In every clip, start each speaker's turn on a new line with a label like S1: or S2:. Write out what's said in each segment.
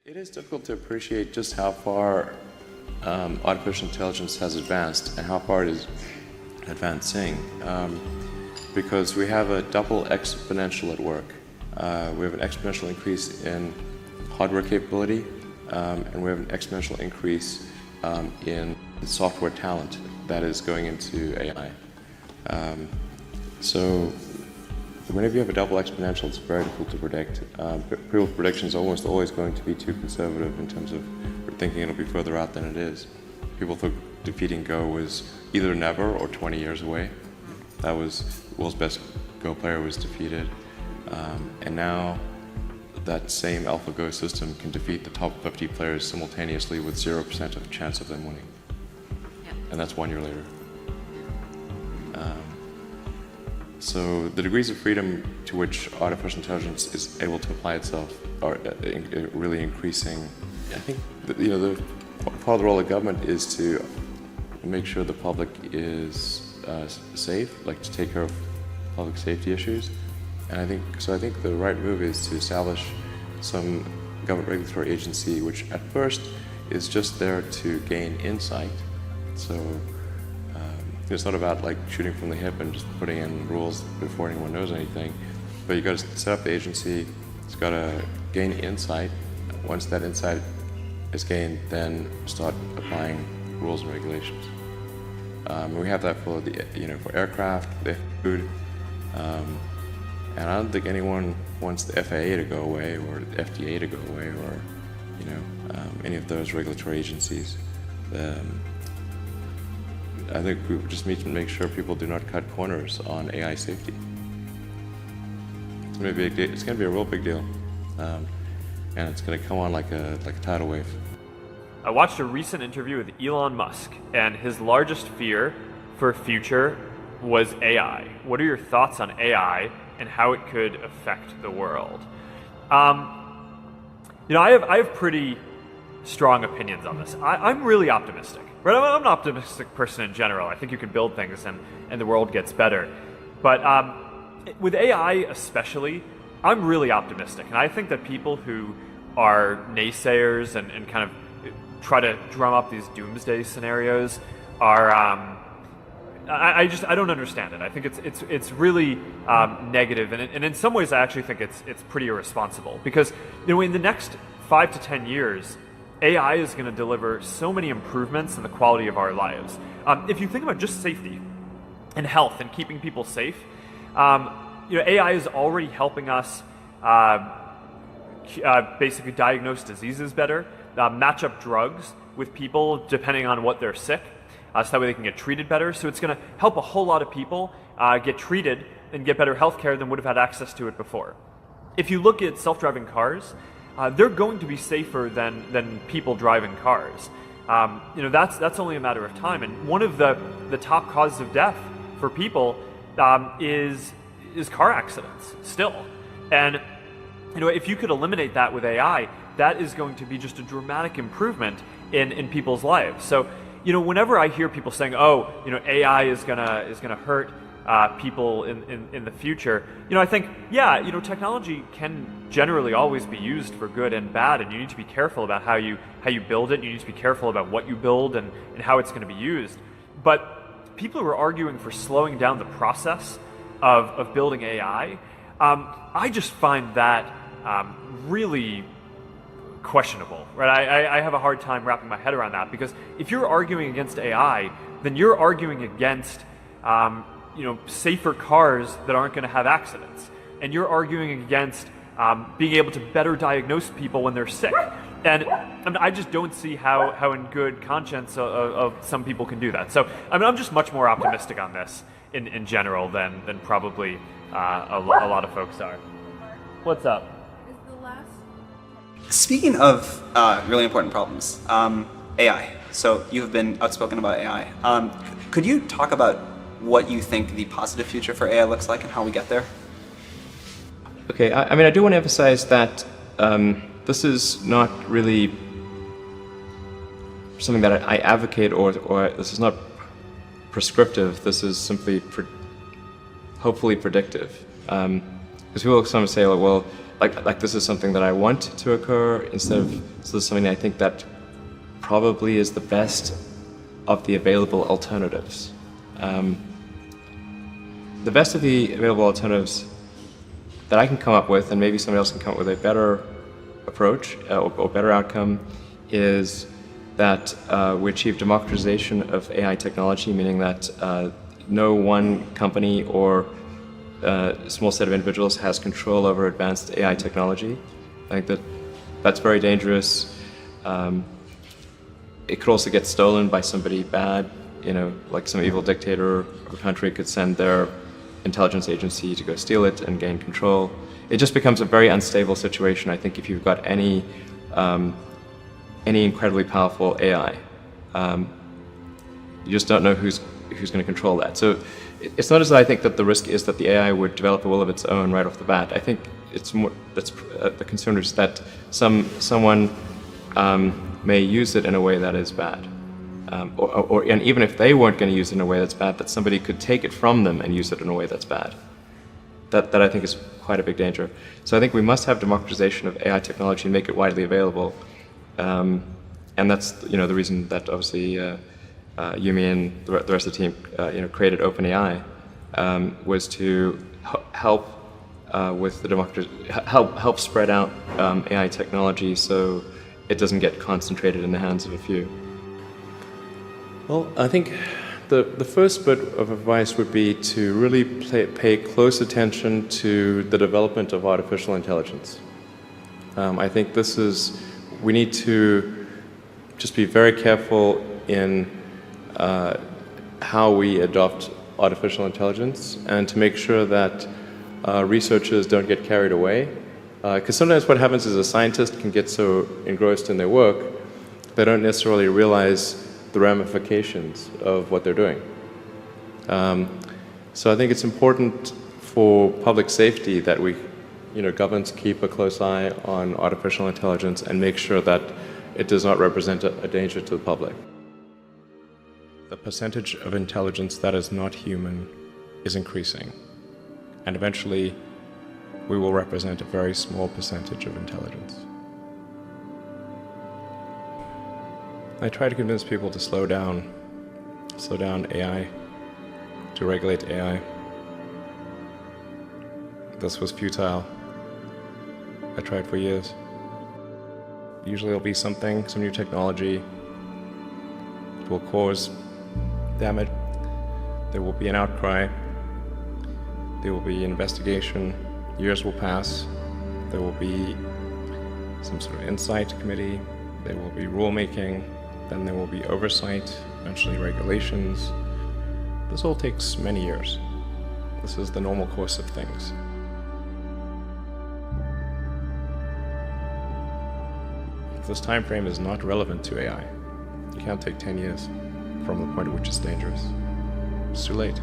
S1: It is difficult to appreciate just how far artificial intelligence has advanced and how far it is advancing, because we have a double exponential at work. We have an exponential increase in hardware capability, and we have an exponential increase in software talent that is going into AI. So whenever you have a double exponential, it's very difficult to predict. People's predictions are almost always going to be too conservative in terms of thinking it'll be further out than it is. People thought defeating Go was either never or 20 years away. That was the world's best Go player was defeated. And now that same AlphaGo system can defeat the top 50 players simultaneously with 0% of chance of them winning. Yep. And that's 1 year later. So the degrees of freedom to which artificial intelligence is able to apply itself are really increasing. I think the part of the role of government is to make sure the public is safe, like to take care of public safety issues. And I think the right move is to establish some government regulatory agency which at first is just there to gain insight. So it's not about like shooting from the hip and just putting in rules before anyone knows anything, but you got to set up the agency. It's got to gain insight. Once that insight is gained, then start applying rules and regulations. We have that for for aircraft, the food, and I don't think anyone wants the FAA to go away or the FDA to go away or any of those regulatory agencies. I think we just need to make sure people do not cut corners on AI safety. It's going to be a real big deal, and it's going to come on like a tidal wave.
S2: I watched a recent interview with Elon Musk, and his largest fear for future was AI. What are your thoughts on AI and how it could affect the world? I have pretty strong opinions on this. I'm really optimistic. Right? I'm an optimistic person in general. I think you can build things and the world gets better. But with AI especially, I'm really optimistic. And I think that people who are naysayers and kind of try to drum up these doomsday scenarios are, I don't understand it. I think it's really negative. And in some ways I actually think it's pretty irresponsible. Because in the next 5 to 10 years, AI is going to deliver so many improvements in the quality of our lives. If you think about just safety and health and keeping people safe, AI is already helping us basically diagnose diseases better, match up drugs with people depending on what they're sick, so that way they can get treated better. So it's going to help a whole lot of people get treated and get better health care than would have had access to it before. If you look at self-driving cars, they're going to be safer than people driving cars. That's only a matter of time. And one of the top causes of death for people is car accidents still. And if you could eliminate that with AI, that is going to be just a dramatic improvement in people's lives. So whenever I hear people saying, AI is gonna hurt people in the future, I think, technology can generally always be used for good and bad, and you need to be careful about how you build it. You need to be careful about what you build and how it's going to be used. But people who are arguing for slowing down the process of building AI, I just find that really questionable, right? I have a hard time wrapping my head around that, because if you're arguing against AI, then you're arguing against safer cars that aren't going to have accidents. And you're arguing against being able to better diagnose people when they're sick. And I just don't see how in good conscience of some people can do that. So I'm just much more optimistic on this in general than probably a lot of folks are. What's up?
S3: Speaking of really important problems, AI. So you've been outspoken about AI. Could you talk about what you think the positive future for AI looks like and how we get there?
S4: Okay, I do want to emphasize that this is not really something that I advocate or this is not prescriptive. This is simply hopefully predictive. Because people sometimes say, well, like this is something that I want to occur instead of this is something I think that probably is the best of the available alternatives. The best of the available alternatives that I can come up with, and maybe somebody else can come up with a better approach or better outcome, is that we achieve democratization of AI technology, meaning that no one company or small set of individuals has control over advanced AI technology. I think that that's very dangerous. It could also get stolen by somebody bad, like some evil dictator or country could send their intelligence agency to go steal it and gain control. It just becomes a very unstable situation, I think, if you've got any incredibly powerful AI. You just don't know who's going to control that. So it's not as though I think that the risk is that the AI would develop a will of its own right off the bat. I think it's more that's the concern is that someone may use it in a way that is bad, and even if they weren't going to use it in a way that's bad, that somebody could take it from them and use it in a way that's bad. That I think is quite a big danger. So I think we must have democratization of AI technology and make it widely available, and that's the reason that obviously Yumi and the rest of the team created OpenAI was to help with the help spread out AI technology so it doesn't get concentrated in the hands of a few.
S1: Well, I think the first bit of advice would be to really pay close attention to the development of artificial intelligence. I think we need to just be very careful in how we adopt artificial intelligence and to make sure that researchers don't get carried away. Because sometimes what happens is a scientist can get so engrossed in their work, they don't necessarily realize the ramifications of what they're doing. So I think it's important for public safety that governments keep a close eye on artificial intelligence and make sure that it does not represent a danger to the public. The percentage of intelligence that is not human is increasing, and eventually we will represent a very small percentage of intelligence. I try to convince people to slow down AI, to regulate AI. This was futile. I tried for years. Usually there'll be some new technology. It will cause damage. There will be an outcry. There will be an investigation. Years will pass. There will be some sort of insight committee. There will be rulemaking. Then there will be oversight, eventually regulations. This all takes many years. This is the normal course of things. This time frame is not relevant to AI. You can't take 10 years from the point at which it's dangerous. It's too late.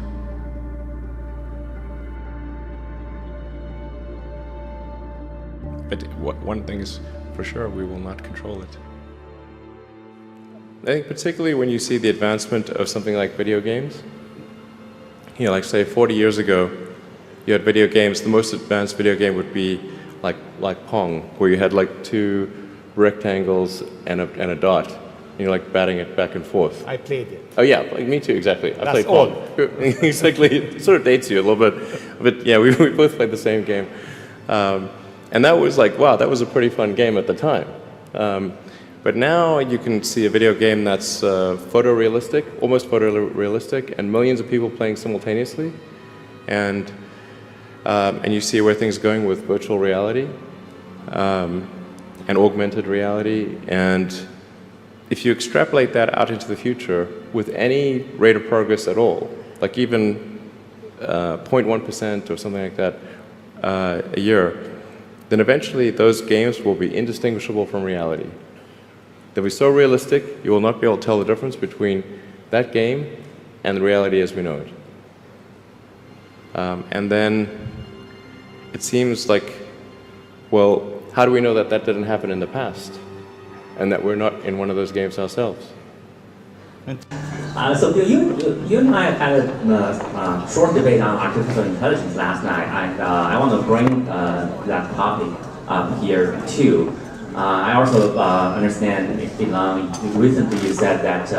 S1: But one thing is for sure, we will not control it. I think particularly when you see the advancement of something like video games, like say 40 years ago, you had video games, the most advanced video game would be like Pong, where you had like two rectangles and a dot, and you're like batting it back and forth.
S5: I played it.
S1: Oh yeah, me too, exactly. I
S5: That's
S1: played Pong. Exactly, it sort of dates you a little bit, but yeah, we both played the same game. And that was like, wow, that was a pretty fun game at the time. But now you can see a video game that's photorealistic, almost photorealistic, and millions of people playing simultaneously. And you see where things are going with virtual reality and augmented reality. And if you extrapolate that out into the future with any rate of progress at all, like even 0.1% or something like that a year, then eventually those games will be indistinguishable from reality. They'll be so realistic, you will not be able to tell the difference between that game and the reality as we know it. And then it seems like, well, how do we know that that didn't happen in the past and that we're not in one of those games ourselves?
S5: So you and I had a short debate on artificial intelligence last night. I want to bring that topic up here too. I also understand, Elon, recently you said that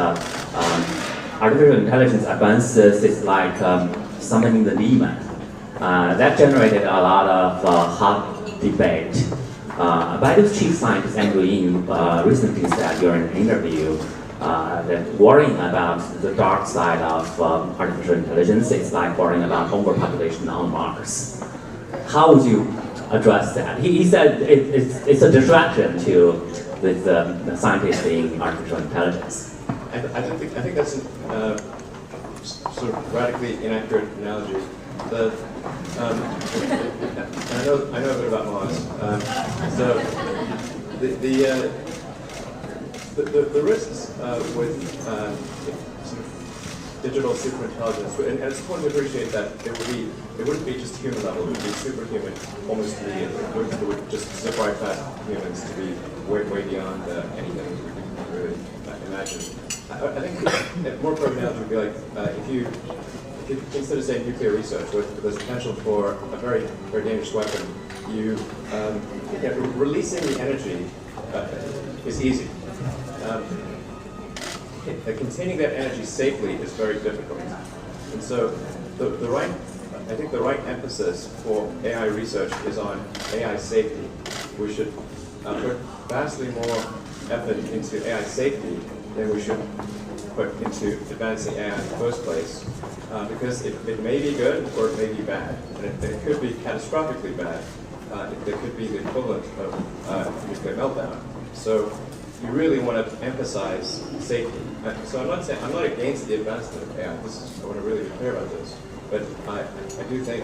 S5: artificial intelligence advances is like summoning the demon. That generated a lot of hot debate. Baidu's chief scientist Andrew Ng recently said during an interview that worrying about the dark side of artificial intelligence is like worrying about overpopulation on Mars. How would you address that? He said it's a distraction to with the scientists in artificial intelligence.
S4: I think that's a sort of radically inaccurate analogy. I know a bit about Mars. So the risks with sort of digital superintelligence, and it's important to appreciate that it wouldn't be just human level, it would be superhuman, almost immediately. It would just zip right past humans to be way beyond anything we can really imagine. I think a more appropriate analogy would be like if you consider, say, nuclear research, where there's potential for a very dangerous weapon, releasing the energy is easy. Containing that energy safely is very difficult. And so I think the right emphasis for AI research is on AI safety. We should put vastly more effort into AI safety than we should put into advancing AI in the first place, because it may be good or it may be bad, and it could be catastrophically bad. It could be the equivalent of nuclear meltdown. So you really want to emphasize safety. So I'm not against the advancement of AI. I want to really be clear about this, but I do think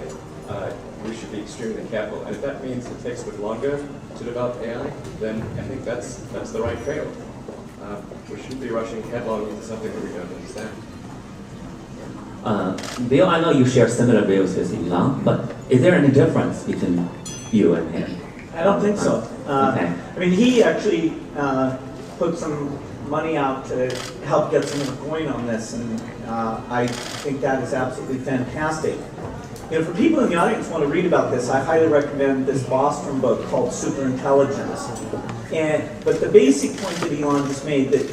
S4: we should be extremely careful. And if that means it takes a bit longer to develop AI, then I think that's the right trade-off. We shouldn't be rushing headlong into something that we don't understand.
S5: Bill, I know you share similar views with Elon, but is there any difference between you and him?
S6: I don't think so.
S5: Okay.
S6: I mean, he actually put some money out to help get some of the coin on this, and I think that is absolutely fantastic. You know, for people in the audience who want to read about this, I highly recommend this Boston book called Superintelligence. But the basic point that Elon just made, that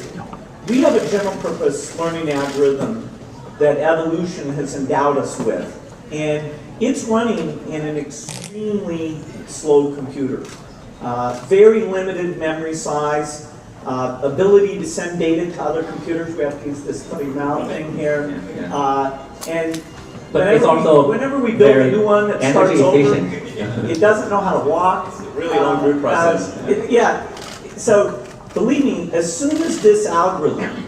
S6: we have a general purpose learning algorithm that evolution has endowed us with, and it's running in an extremely slow computer. Very limited memory size, ability to send data to other computers. We have to use this funny mouth thing here.
S5: But it's also
S6: whenever we build a new one that starts over, it doesn't know how to walk.
S4: It's a really long root process.
S6: So believe me, as soon as this algorithm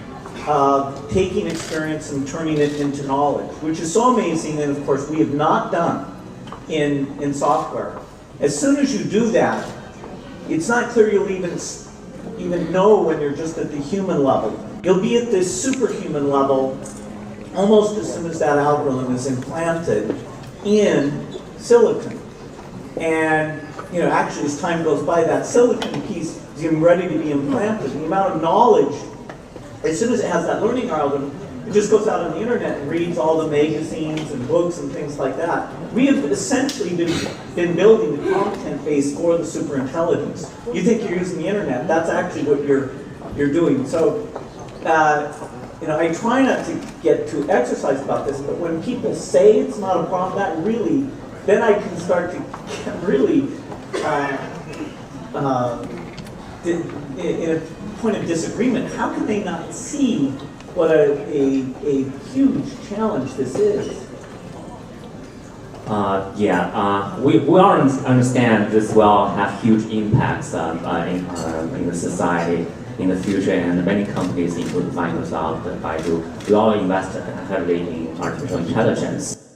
S6: taking experience and turning it into knowledge, which is so amazing, and of course we have not done in software. As soon as you do that, it's not clear you'll even know when you're just at the human level. You'll be at this superhuman level almost as soon as that algorithm is implanted in silicon. And actually, as time goes by, that silicon piece is getting ready to be implanted. The amount of knowledge, as soon as it has that learning algorithm, it just goes out on the internet and reads all the magazines and books and things like that. We have essentially been building the content base for the superintelligence. You think you're using the internet, that's actually what you're doing. So, I try not to get too exercised about this, but when people say it's not a problem, that really, then I can start to get really in a point of disagreement. How can they not see what a huge challenge this is?
S5: We all understand this will have huge impacts in the society in the future, and many companies, including Microsoft and Baidu, we all invest heavily in artificial intelligence.